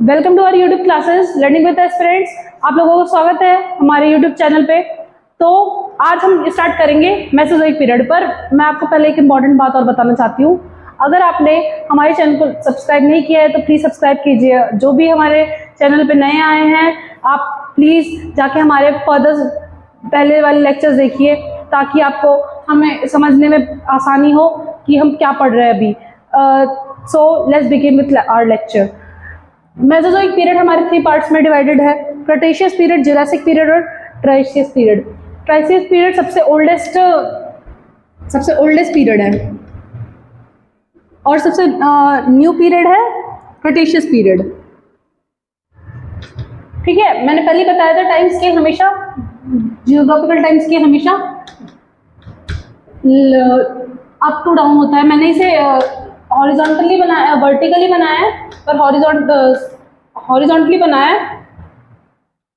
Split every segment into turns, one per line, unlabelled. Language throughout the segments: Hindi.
Welcome to our YouTube classes learning with aspirants. आप लोगों को स्वागत है हमारे यूट्यूब चैनल पे। तो आज हम स्टार्ट करेंगे मेसोजोइक पीरियड पर। मैं आपको पहले एक इंपॉर्टेंट बात और बताना चाहती हूँ। अगर आपने हमारे चैनल को सब्सक्राइब नहीं किया है तो प्लीज़ सब्सक्राइब कीजिए। जो भी हमारे चैनल पे नए आए हैं आप प्लीज़ जाके हमारे फर्दर पहले वाले लेक्चर्स देखिए ताकि आपको हमें समझने में आसानी हो कि हम क्या पढ़ रहे हैं अभी। So let's begin with our lecture. Mesozoic period हमारे 3 पार्ट्स में डिवाइडेड है, क्रेटेशियस पीरियड, जुरासिक पीरियड और ट्राइशियस पीरियड। ट्राइशियस पीरियड सबसे ओल्डेस्ट पीरियड है और सबसे न्यू पीरियड है क्रेटेशियस पीरियड। ठीक है, मैंने पहले बताया था टाइम स्केल हमेशा जियोग्राफिकल टाइम स्केल हमेशा अप टू डाउन होता है। मैंने इसे हॉरिजॉन्टली बनाया, वर्टिकली बनाया है, पर हॉरिजॉन्टली बनाया है।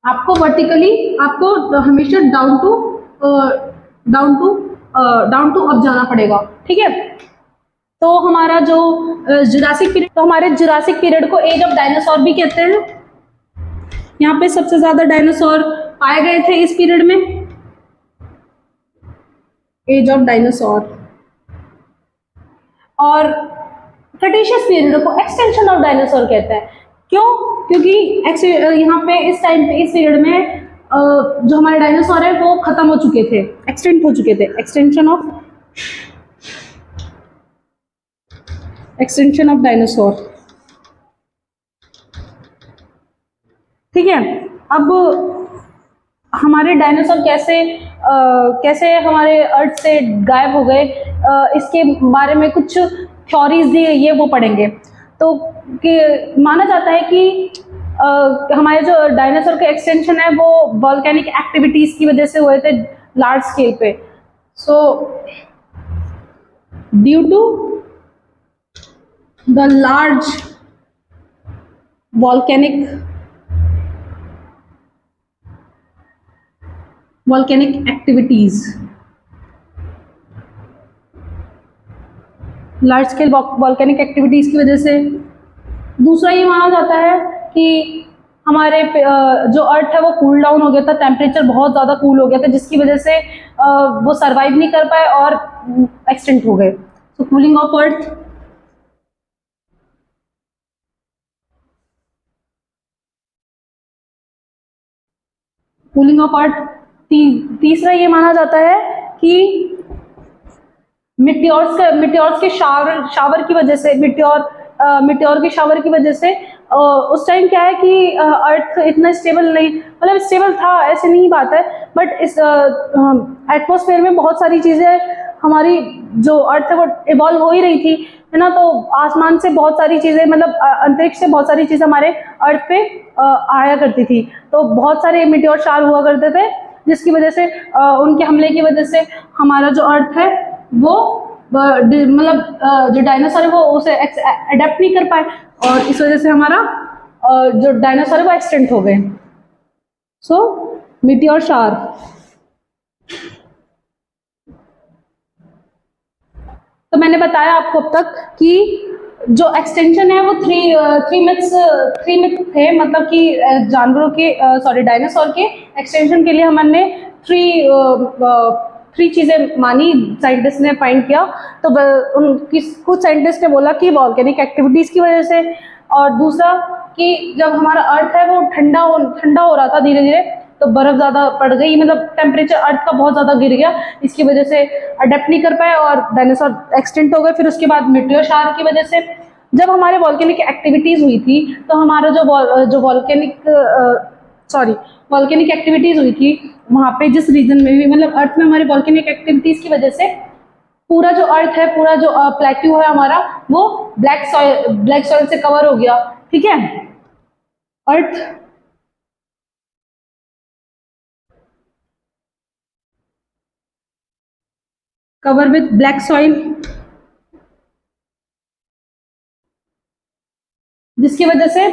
आपको वर्टिकली आपको हमेशा डाउन टू अप जाना पड़ेगा। ठीक है, तो हमारा जो जुरासिक पीरियड, तो हमारे जुरासिक पीरियड को एज ऑफ डायनासोर भी कहते हैं। यहाँ पे सबसे ज्यादा डायनासोर पाए गए थे इस पीरियड में, एज ऑफ डायनासोर। और क्रेटेशियस पीरियड को एक्सटेंशन ऑफ डायनासोर कहते हैं। क्यों? क्योंकि यहाँ पे इस टाइम पे इस पीरियड में जो हमारे डायनासोर है वो खत्म हो चुके थे, एक्सटेंट हो चुके थे। Extension of dinosaur. ठीक है, अब हमारे डायनासोर कैसे हमारे अर्थ से गायब हो गए, इसके बारे में कुछ थ्योरीज दी गई है, वो पढ़ेंगे। तो माना जाता है कि हमारे जो डायनासोर के एक्सटेंशन है वो वॉल्केनिक एक्टिविटीज की वजह से हुए थे लार्ज स्केल पे। So due to the large volcanic activities, large scale volcanic activities की वजह से। दूसरा ये माना जाता है कि हमारे जो अर्थ है वो कूल डाउन हो गया था, टेम्परेचर बहुत ज़्यादा कूल हो गया था जिसकी वजह से वो सरवाइव नहीं कर पाए और एक्सटिंक्ट हो गए। सो कूलिंग ऑफ अर्थ। तीसरा ये माना जाता है कि मिट्योर्स के शावर की वजह से, मिट्योर के शावर की वजह से उस टाइम क्या है कि अर्थ इतना स्टेबल नहीं, मतलब स्टेबल था ऐसे नहीं बात है, बट इस एटमॉस्फेयर में बहुत सारी चीज़ें, हमारी जो अर्थ है वो इवॉल्व हो ही रही थी, है ना। तो आसमान से बहुत सारी चीज़ें, मतलब अंतरिक्ष से बहुत सारी चीज़ें हमारे अर्थ पे आया करती थी। तो बहुत सारे मिट्योर शावर हुआ करते थे जिसकी वजह से उनके हमले की वजह से हमारा जो अर्थ है वो मतलब जो डायनासोर है वो उसे अडेप्ट नहीं कर पाए और इस वजह से हमारा जो डायनासोर है वो एक्सटेंट हो गए। सो मीटियोर शावर। तो मैंने बताया आपको अब तक कि जो एक्सटेंशन है वो थ्री मिथ्स थे, मतलब कि जानवरों के डायनासोर के एक्सटेंशन के लिए हमने थ्री चीजें मानी, साइंटिस्ट ने फाइंड किया। तो कुछ साइंटिस्ट ने बोला कि वॉल्केनिक एक्टिविटीज की वजह से, और दूसरा कि जब हमारा अर्थ है वो ठंडा हो रहा था धीरे धीरे, तो बर्फ ज्यादा पड़ गई, मतलब टेम्परेचर अर्थ का बहुत ज्यादा गिर गया, इसकी वजह से अडेप्ट नहीं कर पाए और डायनासोर एक्सटिंक्ट हो गए। फिर उसके बाद मीटियोर शावर की वजह से जब हमारे वॉल्केनिक एक्टिविटीज हुई थी तो हमारा जो वॉल्केनिक एक्टिविटीज हुई थी वहां पे जिस रीजन में भी, मतलब अर्थ में हमारे वॉल्केनिक एक्टिविटीज की वजह से पूरा जो अर्थ है, पूरा जो प्लेट्यू है हमारा, वो ब्लैक सॉइल से कवर हो गया। ठीक है, अर्थ कवर विथ ब्लैक सॉइल, जिसकी वजह से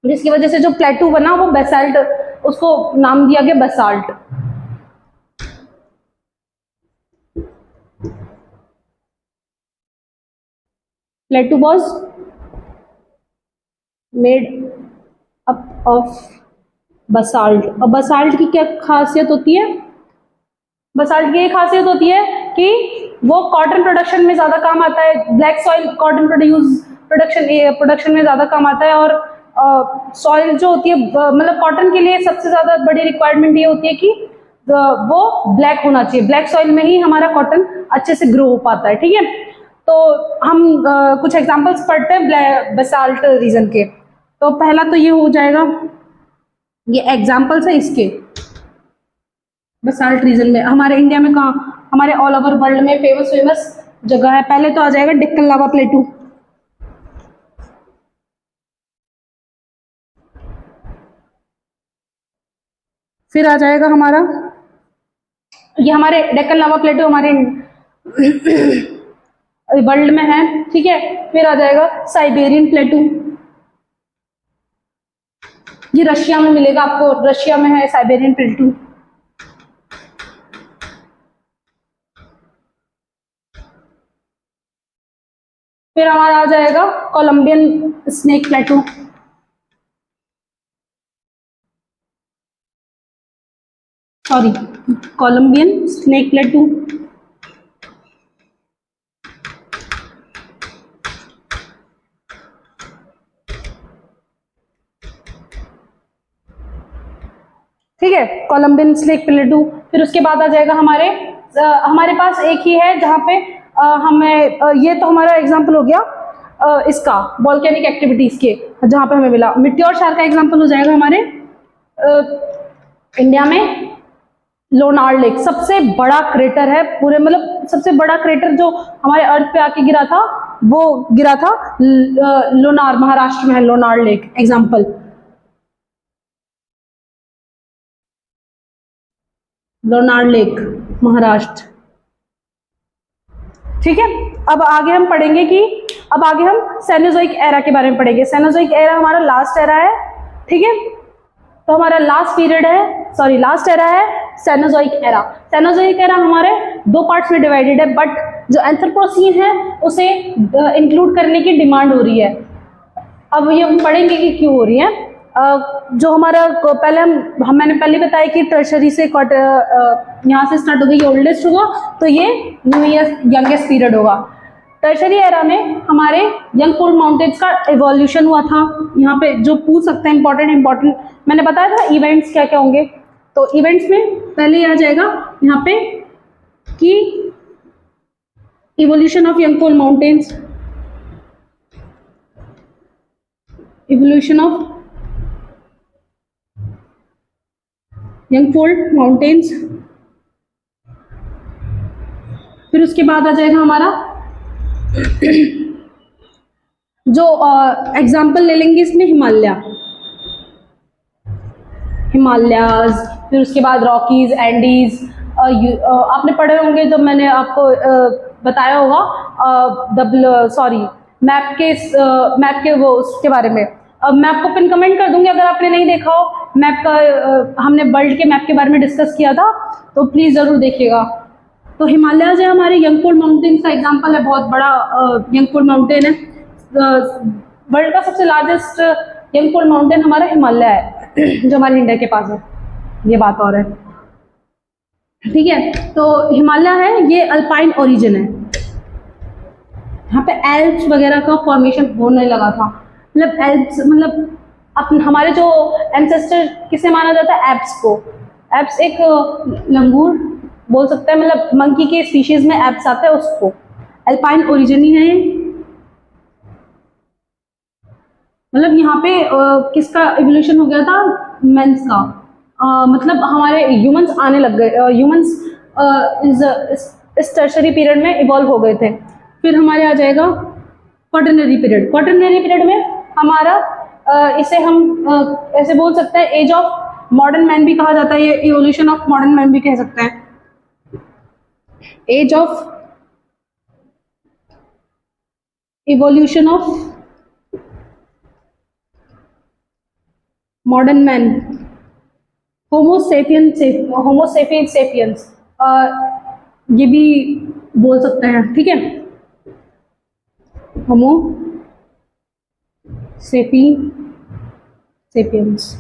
जिसकी वजह से जो प्लेटू बना वो बेसाल्ट, उसको नाम दिया गया basalt. प्लेटू was made up of basalt. और बसाल्ट की क्या खासियत होती है? बसाल्ट की ये खासियत होती है कि वो कॉटन प्रोडक्शन में ज़्यादा काम आता है। ब्लैक सॉइल कॉटन प्रोडक्शन में ज़्यादा काम आता है। और सॉइल जो होती है मतलब कॉटन के लिए सबसे ज़्यादा बड़ी रिक्वायरमेंट ये होती है कि वो ब्लैक होना चाहिए। ब्लैक सॉइल में ही हमारा कॉटन अच्छे से ग्रो हो पाता है। ठीक है, तो हम कुछ एग्जांपल्स पढ़ते हैं बसाल्ट रीजन के। तो पहला तो ये हो जाएगा, ये एग्जांपल्स है इसके बसाल्ट रीजन में। हमारे इंडिया में कहाँ, हमारे ऑल ओवर वर्ल्ड में फेमस जगह है। पहले तो आ जाएगा डेक्कन लावा प्लेटू। फिर आ जाएगा हमारा, ये हमारे डेक्कन लावा प्लेटू हमारे वर्ल्ड में है। ठीक है, फिर आ जाएगा साइबेरियन प्लेटू, ये रशिया में मिलेगा आपको, रशिया में है साइबेरियन प्लेटू। फिर हमारा आ जाएगा Columbian Snake plateau. Sorry, Columbian Snake plateau. ठीक है, कोलंबियन स्नेक प्लेटू। फिर उसके बाद आ जाएगा हमारे पास एक ही है जहाँ पे हमें ये तो हमारा एग्जांपल हो गया इसका वॉल्केनिक एक्टिविटीज के, जहाँ पे हमें मिला। मिट्योर शार का एग्जांपल हो जाएगा हमारे इंडिया में लोनार लेक, सबसे बड़ा क्रेटर है पूरे, मतलब सबसे बड़ा क्रेटर जो हमारे अर्थ पे आके गिरा था, वो गिरा था लोनार, महाराष्ट्र में है Lonar lake example. Lonar lake Maharashtra. ठीक है, अब आगे हम पढ़ेंगे कि अब आगे हम सेनोजोइक एरा के बारे में पढ़ेंगे। सेनोजोइक एरा हमारा लास्ट एरा है। ठीक है, तो हमारा लास्ट एरा है सेनोजोइक एरा। सेनोजोइक एरा हमारे दो पार्ट्स में डिवाइडेड है, बट जो एंथ्रोपोसीन है उसे इंक्लूड करने की डिमांड हो रही है। अब ये हम पढ़ेंगे कि क्यों हो रही है। जो हमारा मैंने पहले बताया कि टर्शरी से यहाँ से स्टार्ट होगा, ये ओल्डेस्ट होगा, तो ये यंगेस्ट पीरियड होगा। टर्शरी एरा में हमारे यंगफोल्ड माउंटेन्स का एवोल्यूशन हुआ था। यहाँ पे जो पूछ सकते हैं इंपॉर्टेंट मैंने बताया था इवेंट्स क्या क्या होंगे। तो इवेंट्स में पहले आ जाएगा यहाँ पे कि evolution of young fold mountains, evolution of young fold mountains. फिर उसके बाद आ जाएगा हमारा जो एग्जाम्पल ले लेंगे इसमें हिमालयाज, फिर उसके बाद रॉकीज, एंडीज। आपने पढ़े होंगे जब मैंने आपको बताया होगा मैप के वो उसके बारे में। मैं आपको पिन कमेंट कर दूंगी अगर आपने नहीं देखा हो मैप का। हमने वर्ल्ड के मैप के बारे में डिस्कस किया था, तो प्लीज जरूर देखिएगा। तो हिमालयाज है हमारे यंगफोल्ड माउंटेन का एग्जाम्पल है, बहुत बड़ा यंगफोल्ड माउंटेन है। वर्ल्ड का सबसे लार्जेस्ट यंगफोल्ड माउंटेन हमारा हिमालय है जो हमारे इंडिया के पास है, ये बात और है। ठीक है, तो हिमालय है, ये अल्पाइन ओरिजिन है। यहाँ पे एल्प्स वगैरह का फॉर्मेशन होने लगा था। मतलब एल्प्स मतलब हमारे जो एंसेस्टर किसे माना जाता है, एप्स को। एप्स एक लंगूर बोल सकते हैं, मतलब मंकी के स्पीशीज में एप्स आता है, उसको अल्पाइन ओरिजिन ही है। मतलब यहाँ पे किसका इवोल्यूशन हो गया था, मेंस का। मतलब हमारे ह्यूमंस आने लग गए, ह्यूमंस इस टर्शरी पीरियड में इवॉल्व हो गए थे। फिर हमारे आ जाएगा क्वाटरनरी पीरियड। क्वाटरनरी पीरियड में हमारा इसे हम ऐसे बोल सकते हैं एज ऑफ मॉडर्न मैन भी कहा जाता है, ये इवोल्यूशन ऑफ मॉडर्न मैन भी कह सकते हैं। Age of evolution of modern man, homo sapiens ये भी बोल सकते हैं। ठीक है, होमो सेपियंस सेपियंस।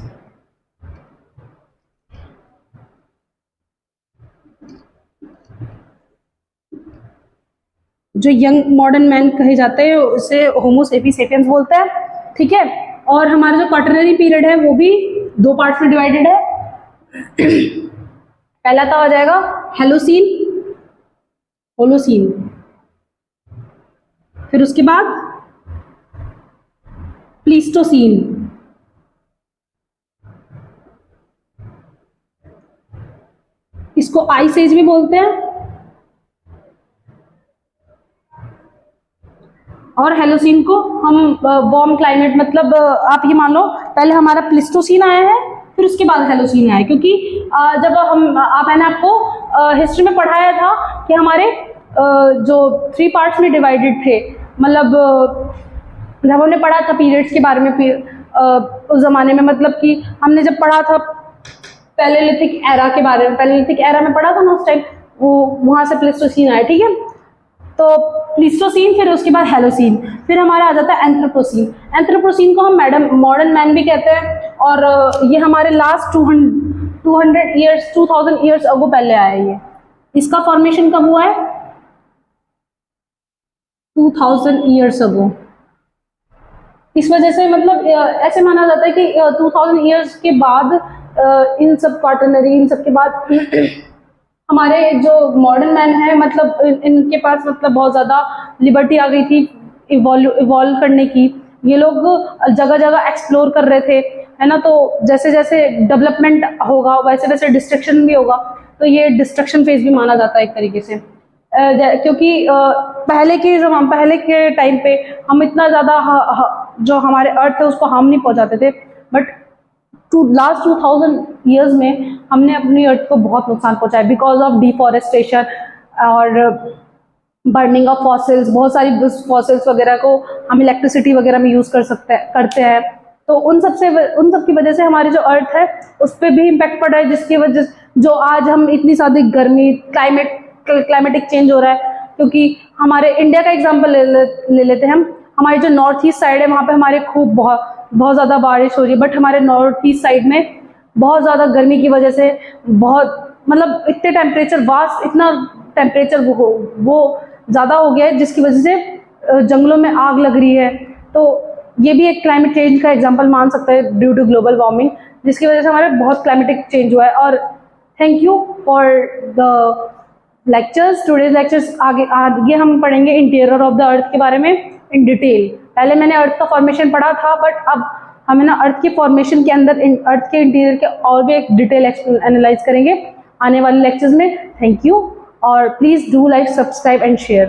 जो यंग मॉडर्न मैन कहे जाते हैं उसे होमो सेपियंस बोलते हैं, ठीक है। और हमारा जो क्वाटरनरी पीरियड है वो भी 2 पार्ट्स में डिवाइडेड है। पहला तो आ जाएगा हेलोसीन, होलोसीन, फिर उसके बाद प्लीस्टोसीन, इसको आइस एज भी बोलते हैं। और हेलोसीन को हम वार्म क्लाइमेट, मतलब आप ये मान लो पहले हमारा प्लिस्टोसीन आया है फिर उसके बाद हेलोसीन आया है, क्योंकि जब मैंने आपको हिस्ट्री में पढ़ाया था कि हमारे जो 3 पार्ट्स में डिवाइडेड थे, मतलब जब हमने पढ़ा था पीरियड्स के बारे में उस ज़माने में, मतलब कि हमने जब पढ़ा था पैलेलिथिक एरा के बारे में, पैलेलिथिक एरा में पढ़ा था ना उस टाइम, वो वहाँ से प्लिस्टोसीन आया, ठीक है। तो प्लीस्टोसीन, फिर उसके बाद हेलोसीन, फिर हमारा आ जाता है एंथ्रोपोसीन। एंथ्रोपोसीन को हम मॉडर्न मैन भी कहते हैं, और ये हमारे लास्ट 2000 ईयर्स अगो पहले आया है ये। इसका फॉर्मेशन कब हुआ है? 2000 ईयर्स अगो। इस वजह से मतलब ऐसे माना जाता है कि 2000 ईयर्स के बाद इन सब क्वाटरनरी, इन सब के बाद हमारे जो मॉडर्न मैन है, मतलब इनके पास मतलब बहुत ज़्यादा लिबर्टी आ गई थी इवॉल्व करने की। ये लोग जगह जगह एक्सप्लोर कर रहे थे, है ना। तो जैसे जैसे डेवलपमेंट होगा वैसे वैसे डिस्ट्रक्शन भी होगा, तो ये डिस्ट्रक्शन फेज भी माना जाता है एक तरीके से। क्योंकि पहले के टाइम पे हम इतना ज़्यादा जो हमारे अर्थ है उसको हार्म नहीं पहुँचाते थे, बट लास्ट 2000 ईयर्स में हमने अपनी अर्थ को बहुत नुकसान पहुंचाया बिकॉज ऑफ डिफॉरेस्टेशन और बर्निंग ऑफ फॉसिल्स। बहुत सारी फॉसिल्स वगैरह को हम इलेक्ट्रिसिटी वगैरह में यूज़ करते हैं, तो उन सब की वजह से हमारी जो अर्थ है उस पर भी इम्पैक्ट पड़ रहा है, जिसकी वजह जो आज हम इतनी सारी गर्मी, क्लाइमेटिक चेंज हो रहा है। क्योंकि हमारे इंडिया का एग्जाम्पल ले लेते हैं हम, हमारी जो नॉर्थ ईस्ट साइड है वहाँ पे हमारे खूब बहुत ज़्यादा बारिश हो रही है, बट हमारे नॉर्थ ईस्ट साइड में बहुत ज़्यादा गर्मी की वजह से बहुत मतलब इतने इतना टेम्परेचर वो ज़्यादा हो गया है, जिसकी वजह से जंगलों में आग लग रही है। तो ये भी एक क्लाइमेट चेंज का एग्जांपल मान सकते हैं ड्यू टू ग्लोबल वार्मिंग, जिसकी वजह से हमारे बहुत क्लाइमेटिक चेंज हुआ है। और thank you for the lectures, today's lectures. आगे हम पढ़ेंगे इंटीरियर ऑफ द अर्थ के बारे में इन डिटेल। पहले मैंने अर्थ का फॉर्मेशन पढ़ा था, बट अब हमें ना अर्थ के फॉर्मेशन के अंदर अर्थ के इंटीरियर के और भी एक डिटेल एनालाइज करेंगे आने वाले लेक्चर्स में। थैंक यू, और please do like, subscribe and share.